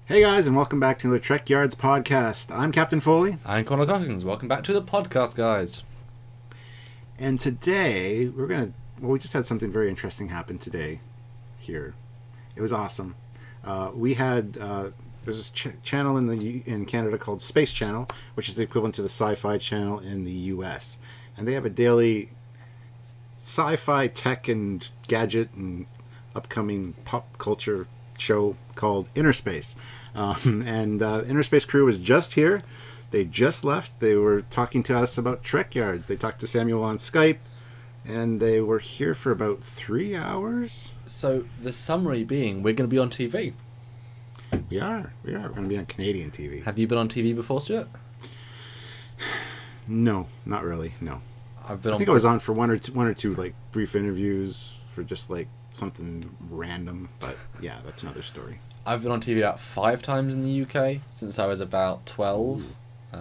Hey guys, and welcome back to the Trekyards podcast. I'm Captain Foley, I'm Connor Cockings. Welcome back to the podcast, guys. and today we just had something very interesting happen today here. It was awesome. There's this channel in Canada called Space Channel, which is the equivalent to the Sci-Fi Channel in the U.S., and they have a daily sci-fi tech and gadget and upcoming pop culture show called Innerspace. Innerspace crew was just here. They just left. They were talking to us about Trekyards. They talked to Samuel on Skype, and they were here for about 3 hours. So the summary being, we're going to be on TV. We are. We're going to be on Canadian TV. Have you been on TV before, Stuart? No, not really. No. I think I was on for one or two like brief interviews for just like something random, but yeah, that's another story. I've been on TV about 5 times in the UK since I was about 12,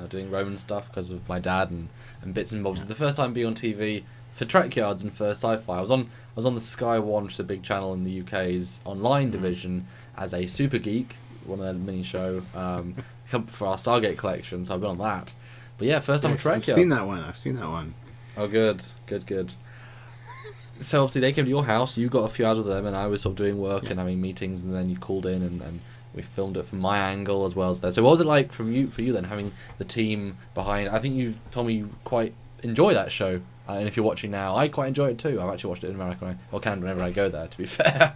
doing Roman stuff because of my dad and bits and bobs. Yeah. The first time being on TV for Trekyards and for Sci-Fi, I was on the Sky One, which is a big channel in the UK's online division, as a super geek, one of their mini show for our Stargate collection. So I've been on that. But yeah, first time on Trekyards. I've seen that one. Oh, good. So obviously they came to your house, you got a few hours with them, and I was sort of doing work and having meetings, and then you called in and we filmed it from my angle as well as theirs. So what was it like for you then, having the team behind? I think you told me you quite enjoy that show, and if you're watching now, I quite enjoy it too. I've actually watched it in America or Canada whenever I go there, to be fair.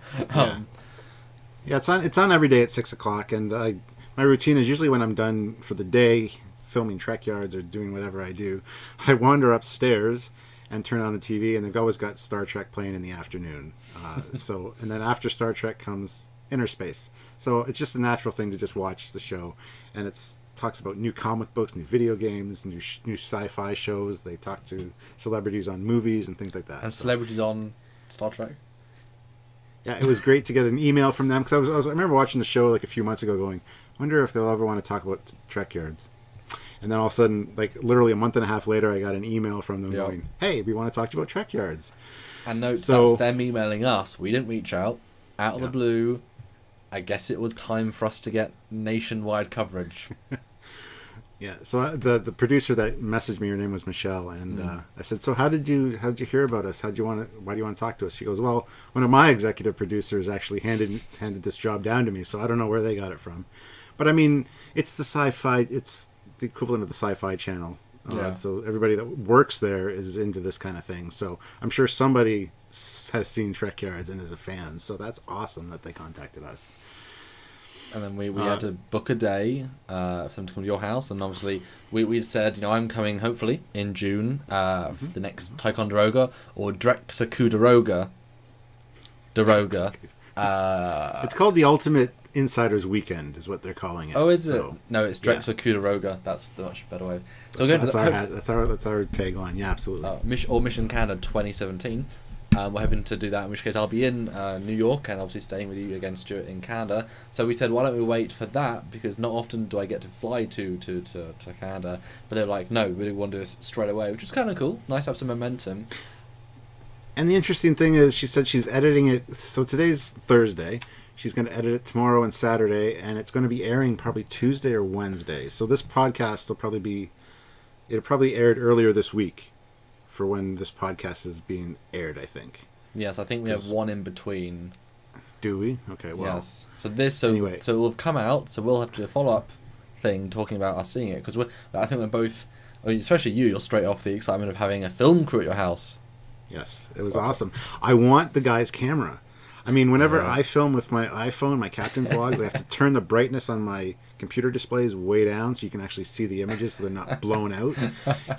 Yeah, it's on every day at 6:00, and my routine is usually when I'm done for the day filming Trekyards or doing whatever I do, I wander upstairs and turn on the TV, and they've always got Star Trek playing in the afternoon. And then after Star Trek comes Innerspace. So it's just a natural thing to just watch the show, and it talks about new comic books, new video games, new sci-fi shows. They talk to celebrities on movies and things like that. And celebrities on Star Trek. Yeah, it was great to get an email from them, because I remember watching the show like a few months ago, going, I wonder if they'll ever want to talk about Trekyards. And then all of a sudden, like literally a month and a half later, I got an email from them going, hey, we want to talk to you about Trekyards. And note, that's them emailing us. We didn't reach out of the blue. I guess it was time for us to get nationwide coverage. Yeah. So the producer that messaged me, her name was Michelle, and I said, so how did you hear about us? Why do you want to talk to us? She goes, well, one of my executive producers actually handed this job down to me, so I don't know where they got it from. But I mean, it's the equivalent of the Sci-Fi Channel. So everybody that works there is into this kind of thing. So I'm sure somebody has seen Trekyards and is a fan. So that's awesome that they contacted us. And then we had to book a day for them to come to your house. And obviously we said, I'm coming hopefully in June for the next Ticonderoga or Drexacudaroga. It's called the Ultimate Insiders Weekend, is what they're calling it. Oh, is it? No, it's Drexacudaroga. That's the much better way. So that's our tagline. Yeah, absolutely. Mission Canada 2017. We're hoping to do that. In which case, I'll be in New York and obviously staying with you again, Stuart, in Canada. So we said, why don't we wait for that? Because not often do I get to fly to Canada. But they're like, no, we really want to do this straight away, which is kind of cool. Nice to have some momentum. And the interesting thing is, she said she's editing it. So today's Thursday. She's going to edit it tomorrow and Saturday, and it's going to be airing probably Tuesday or Wednesday. So this podcast it'll probably aired earlier this week for when this podcast is being aired, I think. Yes, I think we have one in between. Do we? Okay, well. Yes. So anyway. So it will have come out, so we'll have to do a follow-up thing talking about us seeing it, because I think we're both, especially you're straight off the excitement of having a film crew at your house. Yes, it was awesome. I want the guy's camera. I mean, whenever I film with my iPhone, my captain's logs, I have to turn the brightness on my computer displays way down so you can actually see the images so they're not blown out.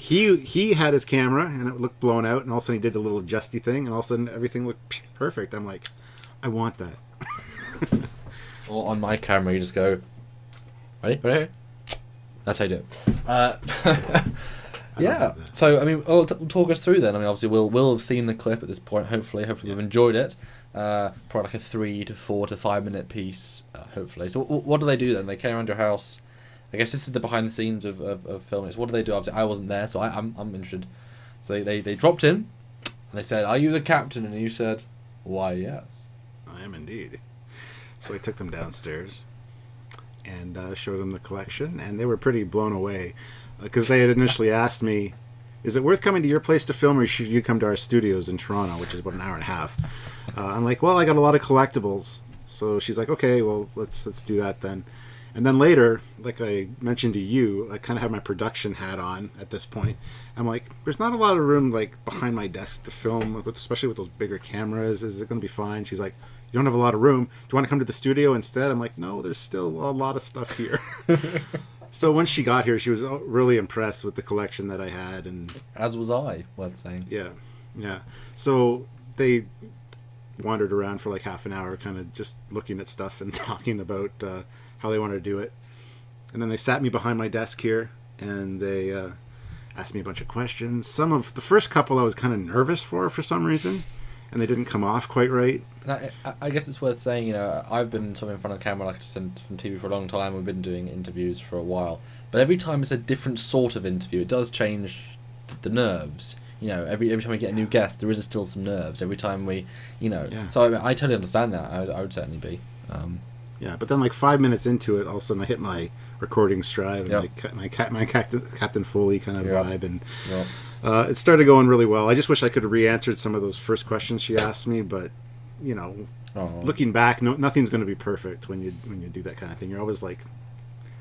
He had his camera and it looked blown out, and all of a sudden he did a little adjusty thing, and all of a sudden everything looked perfect. I'm like, I want that. Or on my camera, you just go, ready? That's how you do it. Yeah. So I mean, talk us through then. I mean, obviously we'll have seen the clip at this point. Hopefully you've enjoyed it. Probably like a 3 to 4 to 5 minute piece. Hopefully. So what do they do then? They came around your house. I guess this is the behind the scenes of filming. So what do they do? Obviously, I wasn't there, so I'm interested. So they dropped in, and they said, "Are you the captain?" And you said, "Why, yes." I am indeed. So I took them downstairs, and showed them the collection, and they were pretty blown away because they had initially asked me, is it worth coming to your place to film, or should you come to our studios in Toronto, which is about an hour and a half? I'm like, well, I got a lot of collectibles. So she's like, okay, well, let's do that then. And then later, like I mentioned to you, I kind of have my production hat on at this point. I'm like, there's not a lot of room like behind my desk to film, especially with those bigger cameras. Is it going to be fine? She's like, you don't have a lot of room. Do you want to come to the studio instead? I'm like, no, there's still a lot of stuff here. So when she got here, she was really impressed with the collection that I had, and as was I, worth saying. Yeah. So they wandered around for like half an hour, kind of just looking at stuff and talking about how they wanted to do it. And then they sat me behind my desk here, and they asked me a bunch of questions. Some of the first couple I was kind of nervous for some reason, and they didn't come off quite right. And I guess it's worth saying, I've been sort of in front of the camera, like I just said, from TV for a long time. We've been doing interviews for a while. But every time it's a different sort of interview. It does change the nerves. Every time we get a new guest, there is still some nerves. Every time we, So I totally understand that. I would certainly be. Yeah, but then like 5 minutes into it, all of a sudden I hit my recording stride, and my Captain Foley kind of vibe, and it started going really well. I just wish I could have re-answered some of those first questions she asked me, but looking back, nothing's going to be perfect when you do that kind of thing. You're always like,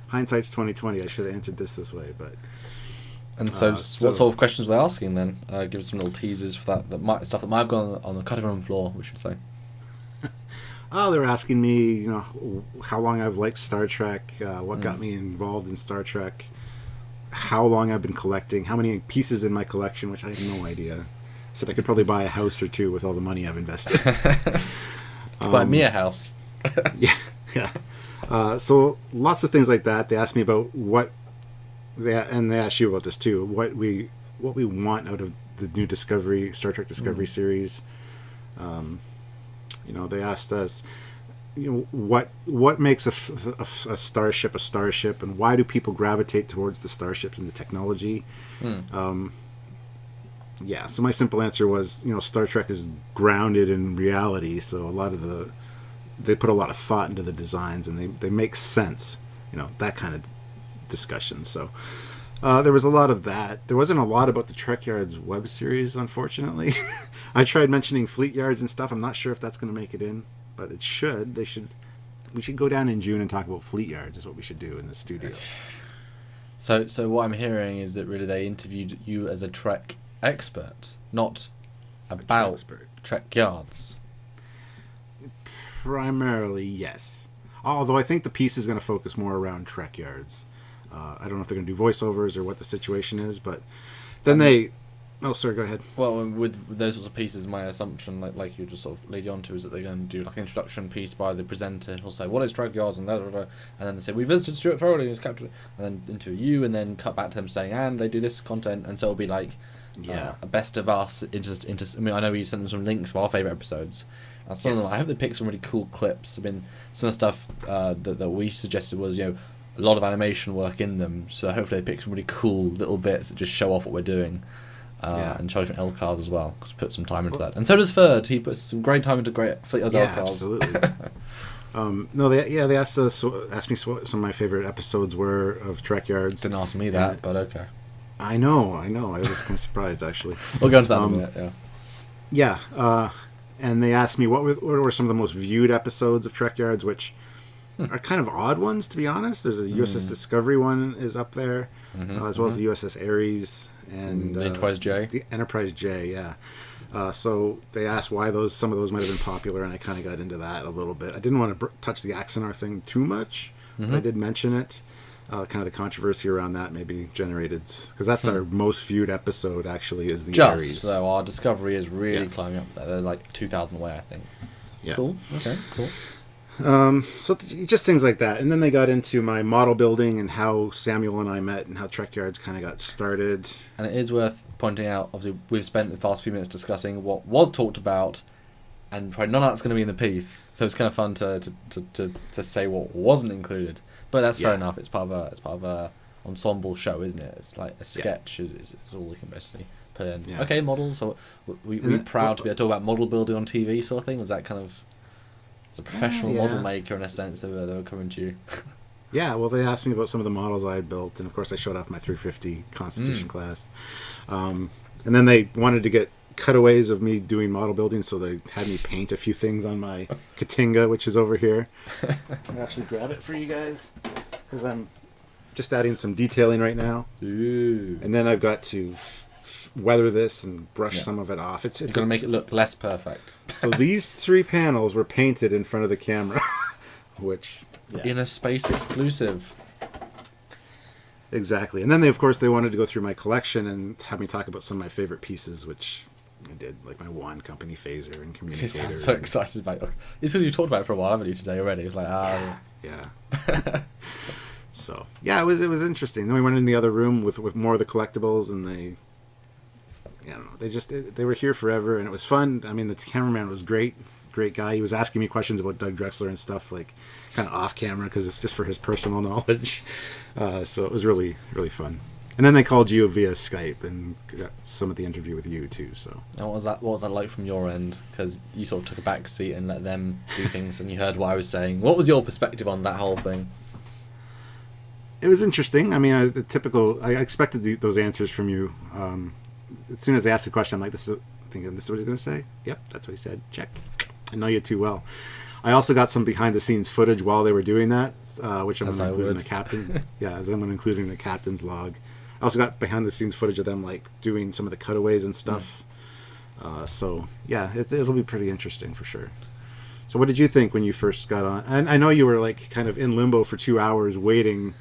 hindsight's 20/20. I should have answered this way, but. And so what sort of questions were they asking then? Give us some little teasers for stuff that might have gone on the cutting room floor, we should say. Oh, they were asking me, how long I've liked Star Trek, what got me involved in Star Trek, how long I've been collecting, how many pieces in my collection, which I have no idea. I said I could probably buy a house or two with all the money I've invested. Buy me a house. Yeah. So lots of things like that. They asked me about they asked you about this too. What we want out of the new Star Trek Discovery series. They asked us, what makes a starship a starship, and why do people gravitate towards the starships and the technology? So my simple answer was, Star Trek is grounded in reality, so they put a lot of thought into the designs, and they make sense, that kind of discussion. So there was a lot of that. There wasn't a lot about the Trekyards web series, unfortunately. I tried mentioning Fleet Yards and stuff. I'm not sure if that's going to make it in, but it should. We should go down in June and talk about Fleet Yards is what we should do in the studio. So what I'm hearing is that really they interviewed you as a Trek expert, not about Trekyards. Primarily, yes. Although I think the piece is going to focus more around Trekyards. I don't know if they're going to do voiceovers or what the situation is, but then Oh, sorry, go ahead. Well, with those sorts of pieces, my assumption, like you just sort of lead on to, is that they're going to do like an introduction piece by the presenter who'll say, what is Trekyards, and and then they say, we visited Stuart Foley and his captain, and then into you, and then cut back to them saying, and they do this content, and so it'll be like a best of us into. I mean, I know we sent them some links of our favourite episodes. And some of them, I hope they pick some really cool clips. I mean, some of the stuff that we suggested was, a lot of animation work in them, so hopefully they pick some really cool little bits that just show off what we're doing. And show different LCARs as well, because put some time into that. And so does Third. He puts some great time into great Fleet Yards LCARs. Absolutely. They asked me what some of my favorite episodes were of Trekyards. Didn't ask me that, but okay. I know. I was kind of surprised, actually. We'll go into that in a minute, yeah. And they asked me what were some of the most viewed episodes of Trekyards, which are kind of odd ones, to be honest. There's a USS Discovery one is up there, as well as the USS Ares. And the Enterprise J. The Enterprise J, yeah. So they asked why some of those might have been popular, and I kind of got into that a little bit. I didn't want to touch the Axanar thing too much, but I did mention it. Kind of the controversy around that maybe generated, because that's our most viewed episode, actually, is the Ares. So our Discovery is really climbing up there. They're like 2,000 away, I think. Yeah. Cool. Okay, cool. So just things like that, and then they got into my model building and how Samuel and I met and how Trekyards kind of got started. And it is worth pointing out, obviously, we've spent the past few minutes discussing what was talked about, and probably none of that's going to be in the piece. So it's kind of fun to say what wasn't included. But that's fair enough. It's part of a ensemble show, isn't it? It's like a sketch is all we can basically put in. Yeah. Okay, models. So we're proud to be able to talk about model building on TV, sort of thing. Was that kind of a professional model maker in a sense they were coming to you? Yeah, well, they asked me about some of the models I had built, and of course I showed off my 350 Constitution class. And then they wanted to get cutaways of me doing model building, so they had me paint a few things on my Katinga, which is over here. I'll actually grab it for you guys, because I'm just adding some detailing right now. Ooh. And then I've got to weather this and brush some of it off. It's going to make it look less perfect. So these 3 panels were painted in front of the camera, which... Yeah. Innerspace exclusive. Exactly. And then they wanted to go through my collection and have me talk about some of my favorite pieces, which I did, like my wand company phaser and communicator. I'm so excited about it. It's because you talked about it for a while, haven't you, today already? It's like, yeah. So, yeah, it was interesting. Then we went in the other room with more of the collectibles, and they, I don't know, they were here forever, and it was fun. I mean, the cameraman was great guy. He was asking me questions about Doug Drexler and stuff, like kind of off camera, because it's just for his personal knowledge. So it was really, really fun. And then they called you via Skype and got some of the interview with you too. So. And what was that like from your end? Because you sort of took a back seat and let them do things, and you heard what I was saying. What was your perspective on that whole thing? It was interesting. I mean, I expected those answers from you. As soon as they asked the question, I'm like, this is what he's going to say. Yep, that's what he said. Check. I know you too well. I also got some behind-the-scenes footage while they were doing that, which I'm going to include in the captain. Yeah, as I'm going to include in the captain's log. I also got behind-the-scenes footage of them like doing some of the cutaways and stuff. So yeah, it'll be pretty interesting for sure. So what did you think when you first got on? And I know you were like kind of in limbo for 2 hours waiting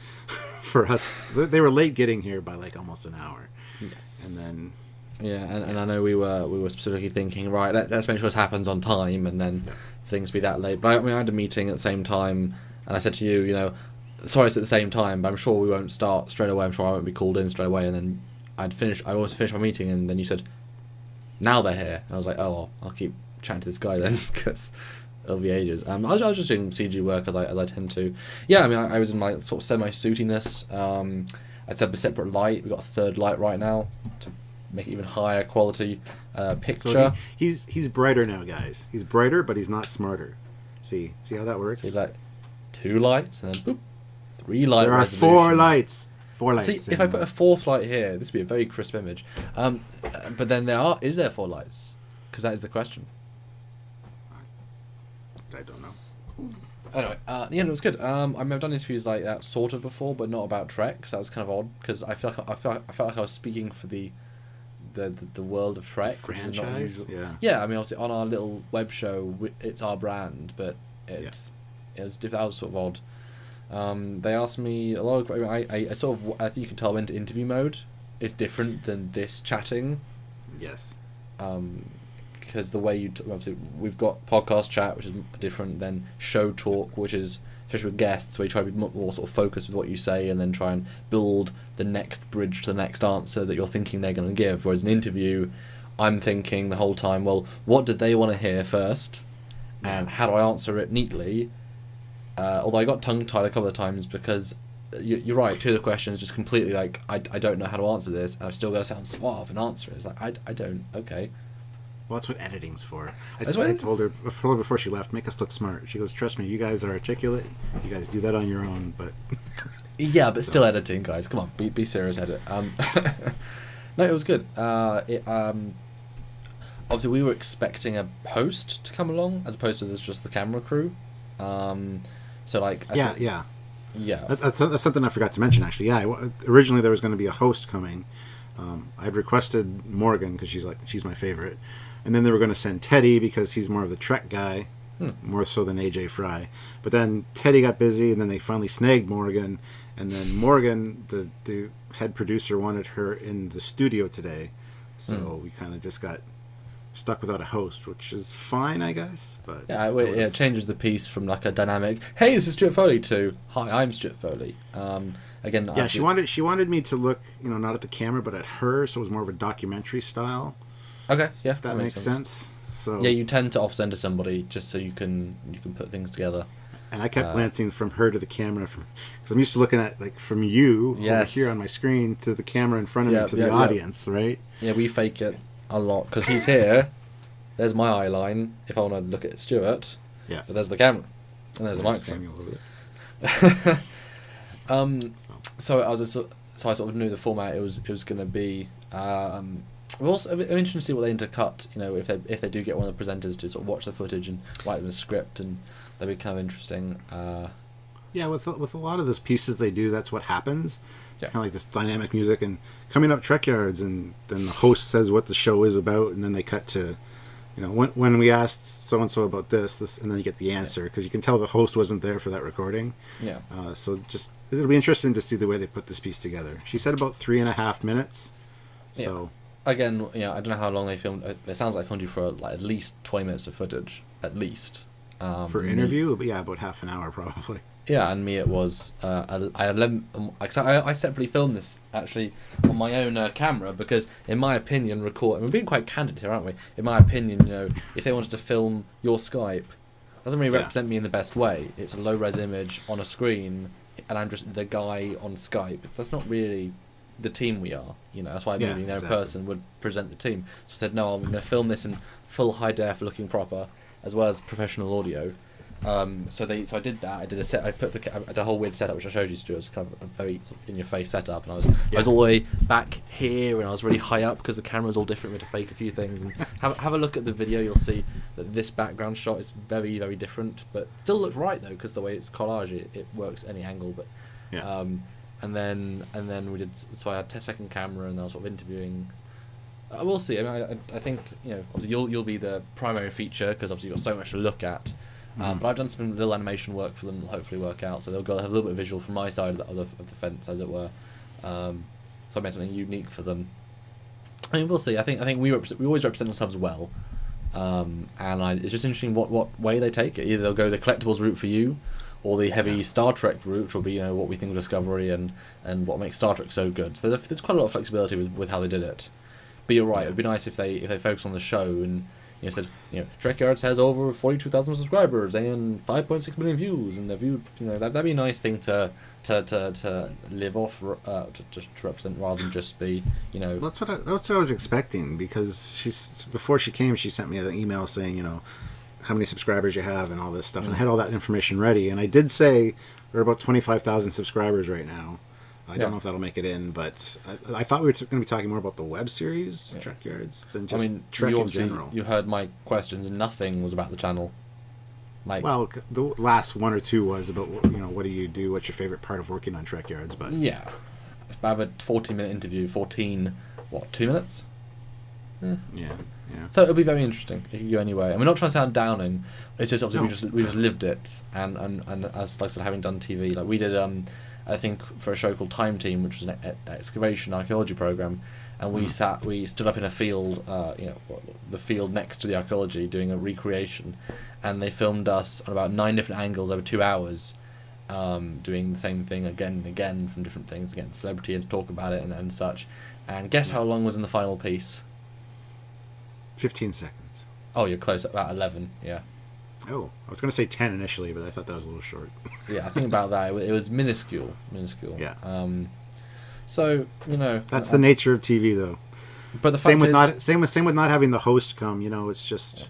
for us. They were late getting here by like almost an hour. Yes. And then. Yeah, and I know we were specifically thinking, right, let's make sure this happens on time, and then things be that late. But I mean, I had a meeting at the same time, and I said to you, sorry it's at the same time, but I'm sure we won't start straight away. I'm sure I won't be called in straight away. And then I always finish my meeting, and then you said, now they're here. And I was like, oh, well, I'll keep chatting to this guy then, because it'll be ages. I was just doing CG work as I tend to. Yeah, I mean, I was in my sort of semi-sootiness. I set up a separate light. We've got a third light right now to make it even higher quality picture. So he's brighter now, guys. He's brighter, but he's not smarter. See how that works? So he's like 2 lights and then boop, 3 light. There are resolution. 4 lights. 4 lights. See, if I put a 4th light here, this would be a very crisp image. But then is there 4 lights? Because that is the question. I don't know. Anyway, yeah, it was good. I've done interviews like that sort of before, but not about Trek, so that was kind of odd because I felt like I was speaking for the world of Trek franchise. Yeah. I mean, obviously on our little web show, it's our brand, but that was sort of odd. They asked me a lot of. I sort of, I think you can tell I went into interview mode. It's different than this chatting. Yes. Because the way obviously we've got podcast chat, which is different than show talk, which is especially with guests, where you try to be more sort of focused with what you say and then try and build the next bridge to the next answer that you're thinking they're going to give. Whereas an interview, I'm thinking the whole time, well, what did they want to hear first, and how do I answer it neatly? Although I got tongue-tied a couple of times because you're right, 2 of the questions just completely like, I don't know how to answer this, and I've still got to sound suave and answer it. It's like, I don't, okay. Well, that's what editing's for. I told her before she left, make us look smart. She goes, trust me, you guys are articulate. You guys do that on your own, but... Yeah, but still editing, guys. Come on, be serious, edit. No, it was good. Obviously, we were expecting a host to come along, as opposed to just the camera crew. So, like... Yeah. That's something I forgot to mention, actually. Yeah, originally there was going to be a host coming. I'd requested Morgan, because she's my favorite. And then they were going to send Teddy, because he's more of the Trek guy, more so than AJ Fry. But then Teddy got busy, and then they finally snagged Morgan. And then Morgan, the head producer, wanted her in the studio today. So we kind of just got stuck without a host, which is fine, I guess. But it changes the piece from like a dynamic, hey, this is Stuart Foley, to hi, I'm Stuart Foley. Again, yeah, she wanted me to look, not at the camera, but at her, so it was more of a documentary style. Okay, yeah, if that makes sense. So yeah, you tend to off-center somebody just so you can put things together. And I kept glancing from her to the camera, because I'm used to looking at like from you over here on my screen to the camera in front of me to the audience, right? Yeah, we fake it a lot because he's here. There's my eye line. If I want to look at Stuart, but there's the camera and there's the microphone. So I was so I sort of knew the format. It was going to be. We're also I'm interested to see what they intercut. You know, if they do get one of the presenters to sort of watch the footage and write them a script, and that'd be kind of interesting. Yeah, with a lot of those pieces they do, that's what happens. It's Yeah. kind of like this dynamic music, and coming up Trekyards, and then the host says what the show is about, and then they cut to, you know, when we asked so and so about this, and then you get the answer because you can tell the host wasn't there for that recording. Yeah. So just it'll be interesting to see the way they put this piece together. She said about 3.5 minutes. So Again, you know, I don't know how long they filmed. It sounds like they filmed you for like at least 20 minutes of footage, at least. for interview, but yeah, about half an hour probably. Yeah, and me it was. I separately filmed this actually on my own camera because, in my opinion, we're being quite candid here, aren't we? In my opinion, you know, if they wanted to film your Skype, it doesn't really represent me in the best way. It's a low-res image on a screen, and I'm just the guy on Skype. That's not really the team we are. You know, that's why maybe no person would present the team. So I said, no, I'm going to film this in full high def, looking proper, as well as professional audio. So I did that. I did a set. I put the whole weird setup which I showed you, Stu. It was kind of a very sort of in your face setup, and I was all the way back here, and I was really high up because the camera was all different. We had to fake a few things. And have a look at the video. You'll see that this background shot is very, very different, but still looks right though because the way it's collage, it works any angle. But and then we did. So I had a second camera, and I was sort of interviewing. We'll see. I mean, I think, you know, obviously you'll be the primary feature because obviously you've got so much to look at. But I've done some little animation work for them. That'll hopefully work out. So they'll have a little bit of visual from my side of the fence, as it were. So I made something unique for them. I mean, we'll see. I think we always represent ourselves well. And it's just interesting what way they take it. Either they'll go the collectibles route for you, or the heavy Star Trek route, which will be, you know, what we think of Discovery and what makes Star Trek so good. So there's quite a lot of flexibility with how they did it. But you're right. It'd be nice if they focus on the show and, you know, said, you know, Trekyards has over 42,000 subscribers and 5.6 million views, and the view, you know, that'd be a nice thing to live off, to represent, rather than just be, you know. That's what I was expecting, because before she came, she sent me an email saying, you know, how many subscribers you have and all this stuff, and I had all that information ready, and I did say we're about 25,000 subscribers right now. I don't know if that'll make it in, but I thought we were going to be talking more about the web series, Trekyards, than just Trek in general. You heard my questions, and nothing was about the channel. Like, well, the last one or two was about, you know, what do you do? What's your favorite part of working on Trekyards? But yeah, I have a 14-minute interview. 2 minutes? Yeah. So it'll be very interesting. It can go anyway. And we're not trying to sound downing. It's just obviously we just lived it, and as like I said, having done TV, like we did. I think for a show called Time Team, which was an excavation archaeology program, and we stood up in a field, you know, the field next to the archaeology, doing a recreation, and they filmed us on about 9 different angles over 2 hours, doing the same thing again and again from different things, again, celebrity, and talk about it and such. And guess how long was in the final piece? 15 seconds. Oh, you're close, about 11, yeah. Oh, I was going to say 10 initially, but I thought that was a little short. Yeah, I think about that. It was minuscule. Yeah. So, you know, that's the nature of TV, though. But the fact same with not having the host come. You know, it's just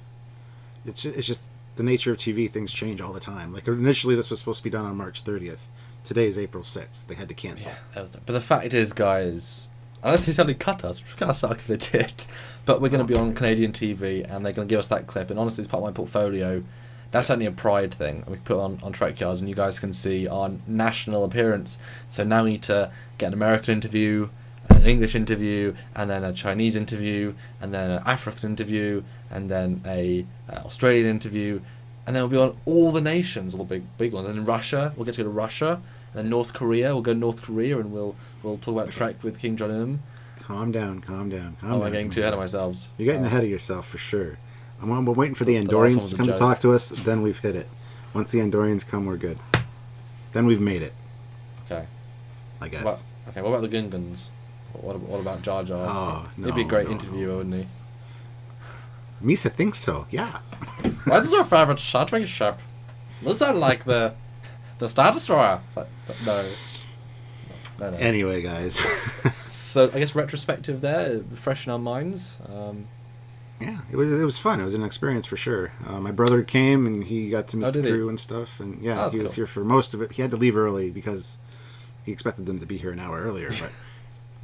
the nature of TV. Things change all the time. Like initially, this was supposed to be done on March 30th. Today is April 6th. They had to cancel. Yeah, but the fact is, guys, unless they suddenly cut us, which would kind of suck if they did, but we're going to be on Canadian TV, and they're going to give us that clip. And honestly, it's part of my portfolio. That's certainly a pride thing. We can put it on Trekyards, and you guys can see our national appearance. So now we need to get an American interview, an English interview, and then a Chinese interview, and then an African interview, and then a Australian interview, and then we'll be on all the nations, all the big ones. And in Russia, we'll get to go to Russia, and then North Korea, we'll go to North Korea, and we'll talk about Trek with Kim Jong-un. Calm down. I'm getting too ahead of myself. You're getting ahead of yourself for sure. We're waiting for the Andorians to come to talk to us, then we've hit it. Once the Andorians come, we're good. Then we've made it. Okay. I guess. What about the Gungans? What about Jar Jar? Oh, no. He'd be a great interviewer, wouldn't he? Misa thinks so, yeah. What is your favorite Star Trek ship? Was that like the Star Destroyer? It's like, no. Anyway, guys. So I guess retrospective there, fresh in our minds. Yeah, it was fun. It was an experience for sure. My brother came and he got to meet the crew and stuff. And yeah, he was here for most of it. He had to leave early because he expected them to be here an hour earlier, but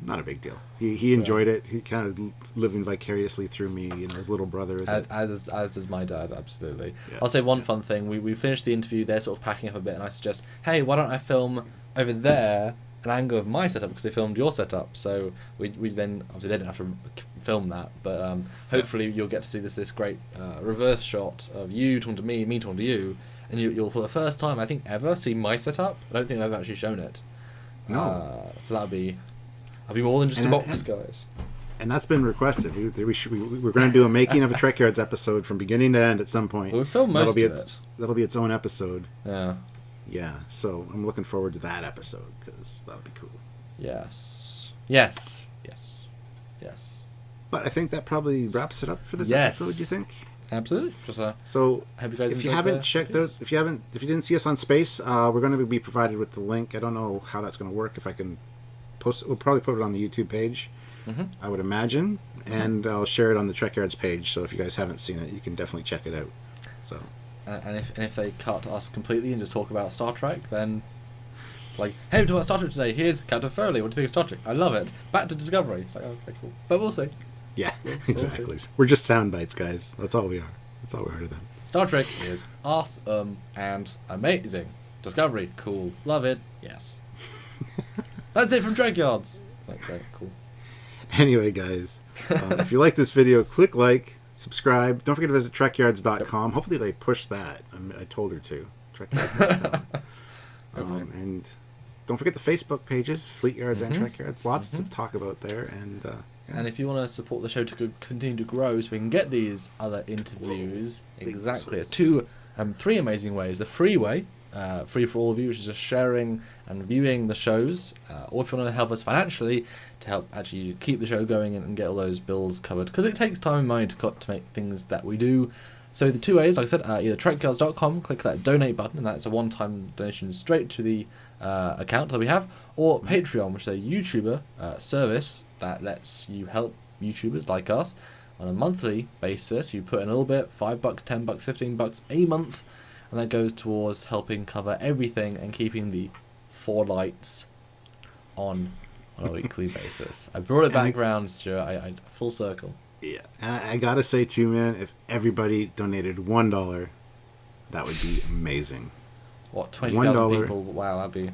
not a big deal. He enjoyed it. He kind of living vicariously through me, his little brother. As does my dad, absolutely. Yeah. I'll say one fun thing. We finished the interview, they're sort of packing up a bit, and I suggest, hey, why don't I film over there an angle of my setup, because they filmed your setup. So we then, obviously they didn't have to film that, but hopefully you'll get to see this great reverse shot of you talking to me talking to you, and you'll for the first time, I think, ever see my setup. I don't think I've actually shown it. No. So I'll be more than just a box, guys. And that's been requested. We're going to do a making of a Trekyards episode from beginning to end at some point. We'll film most of it. That'll be its own episode. Yeah. Yeah, so I'm looking forward to that episode, because that'll be cool. Yes. But I think that probably wraps it up for this episode, do you think? Absolutely. So hope you guys if you haven't checked out, if you didn't see us on Space, we're going to be provided with the link. I don't know how that's going to work. If I can post it, we'll probably put it on the YouTube page, I would imagine, and I'll share it on the Trekyards page. So if you guys haven't seen it, you can definitely check it out. So. And if they cut us completely and just talk about Star Trek, then it's like, hey, we're talking about Star Trek today. Here's Captain Foley. What do you think of Star Trek? I love it. Back to Discovery. It's like, okay, cool. But we'll see. Yeah, exactly. We're just sound bites, guys. That's all we are. That's all we are to them. Star Trek is awesome and amazing. Discovery, cool. Love it. Yes. That's it from Trekyards. Okay, cool. Anyway, guys, if you like this video, click like, subscribe. Don't forget to visit trekyards.com. Hopefully they push that. I told her to. Trekyards.com. And don't forget the Facebook pages, Fleet Yards and Trekyards. Lots to talk about there. And if you want to support the show to continue to grow so we can get these other interviews, exactly. There's three amazing ways. The free way, free for all of you, which is just sharing and viewing the shows. Or if you want to help us financially to help actually keep the show going and get all those bills covered. Because it takes time and money to make things that we do. So the two ways, like I said, either trekyards.com, click that donate button, and that's a one-time donation straight to the account that we have, or Patreon, which is a YouTuber service that lets you help YouTubers like us on a monthly basis. You put in a little bit, $5, $10, $15 a month, and that goes towards helping cover everything and keeping the 4 lights on a weekly basis. I brought it back around, Stuart. I full circle. Yeah, and I gotta say too, man, if everybody donated $1, that would be amazing. What, 20,000 people? Wow, that'd be...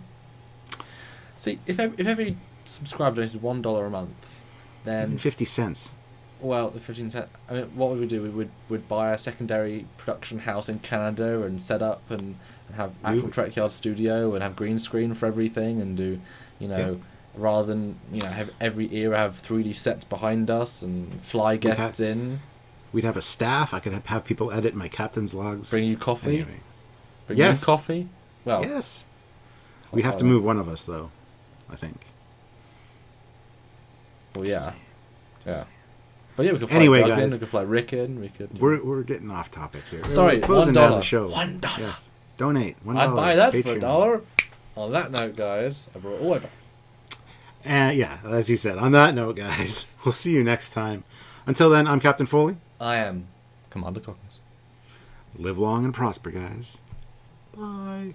See, if every subscriber donated $1 a month, then... Even 50 cents. Well, the 15 cents... I mean, what would we do? We'd buy a secondary production house in Canada and set up and have actual Trekyard studio and have green screen for everything and do, rather than have every era have 3D sets behind us and fly guests in. We'd have a staff. I could have people edit my captain's logs. Bring you coffee. Anyway. Bring you coffee. Well, yes. We'd have to move one of us though, I think. Well, yeah. But yeah, we could fly Doug in, we could fly Rick in. We're getting off topic here. Sorry, we're closing down the show. $1. Yes. Donate $1. I'd buy that Patreon. for $1. On that note, guys, I brought it all the way back. And yeah, as he said, on that note, guys, we'll see you next time. Until then, I'm Captain Foley. I am Commander Cockins. Live long and prosper, guys. Bye.